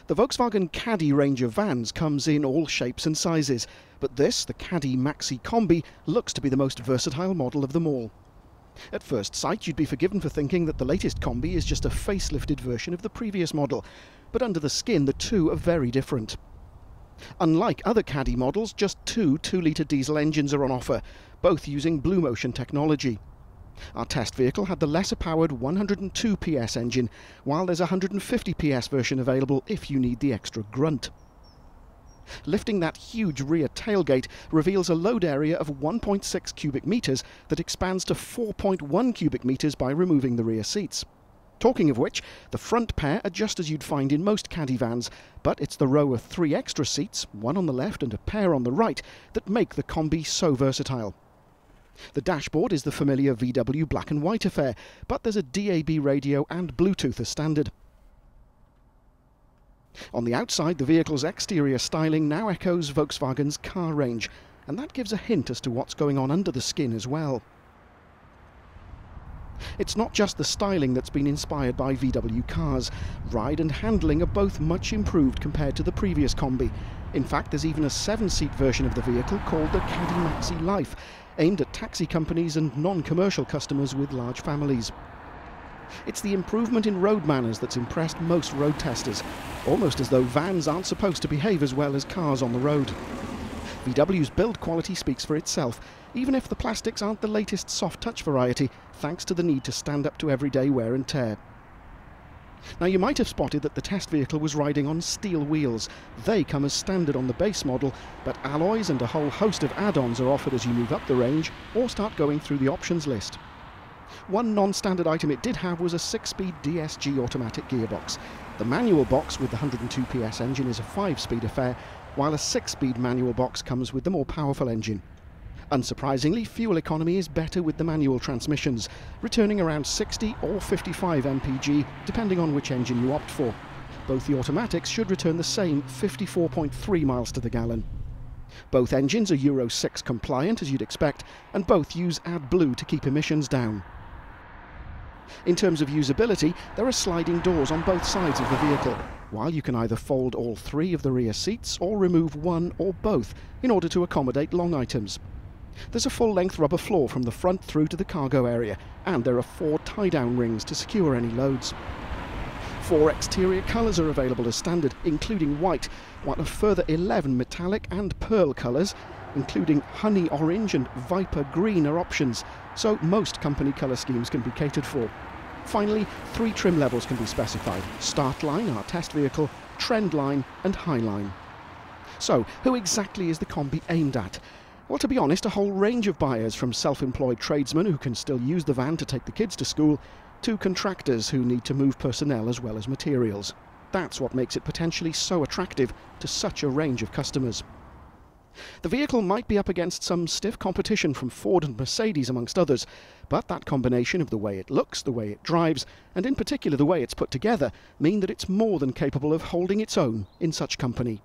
The Volkswagen Caddy range of vans comes in all shapes and sizes, but this, the Caddy Maxi Kombi, looks to be the most versatile model of them all. At first sight, you'd be forgiven for thinking that the latest Kombi is just a facelifted version of the previous model, but under the skin the two are very different. Unlike other Caddy models, just two 2-litre diesel engines are on offer, both using Blue Motion technology. Our test vehicle had the lesser-powered 102 PS engine, while there's a 150 PS version available if you need the extra grunt. Lifting that huge rear tailgate reveals a load area of 1.6 cubic metres that expands to 4.1 cubic metres by removing the rear seats. Talking of which, the front pair are just as you'd find in most Caddy vans, but it's the row of 3 extra seats, one on the left and a pair on the right, that make the Kombi so versatile. The dashboard is the familiar VW black and white affair, but there's a DAB radio and Bluetooth as standard. On the outside, the vehicle's exterior styling now echoes Volkswagen's car range, and that gives a hint as to what's going on under the skin as well. It's not just the styling that's been inspired by VW cars. Ride and handling are both much improved compared to the previous Kombi. In fact, there's even a 7-seat version of the vehicle called the Caddy Maxi Life, aimed at taxi companies and non-commercial customers with large families. It's the improvement in road manners that's impressed most road testers, almost as though vans aren't supposed to behave as well as cars on the road. VW's build quality speaks for itself, even if the plastics aren't the latest soft-touch variety, thanks to the need to stand up to everyday wear and tear. Now, you might have spotted that the test vehicle was riding on steel wheels. They come as standard on the base model, but alloys and a whole host of add-ons are offered as you move up the range or start going through the options list. One non-standard item it did have was a 6-speed DSG automatic gearbox. The manual box with the 102 PS engine is a 5-speed affair, while a 6-speed manual box comes with the more powerful engine. Unsurprisingly, fuel economy is better with the manual transmissions, returning around 60 or 55 mpg, depending on which engine you opt for. Both the automatics should return the same 54.3 miles to the gallon. Both engines are Euro 6 compliant, as you'd expect, and both use AdBlue to keep emissions down. In terms of usability, there are sliding doors on both sides of the vehicle, while you can either fold all 3 of the rear seats or remove one or both in order to accommodate long items. There's a full-length rubber floor from the front through to the cargo area, and there are 4 tie-down rings to secure any loads. 4 exterior colours are available as standard, including white, while a further 11 metallic and pearl colours, including honey orange and viper green, are options, so most company colour schemes can be catered for. Finally, 3 trim levels can be specified: Start Line, our test vehicle, Trend Line and High Line. So, who exactly is the Kombi aimed at? Well, to be honest, a whole range of buyers, from self-employed tradesmen who can still use the van to take the kids to school, to contractors who need to move personnel as well as materials. That's what makes it potentially so attractive to such a range of customers. The vehicle might be up against some stiff competition from Ford and Mercedes amongst others, but that combination of the way it looks, the way it drives, and in particular the way it's put together, mean that it's more than capable of holding its own in such company.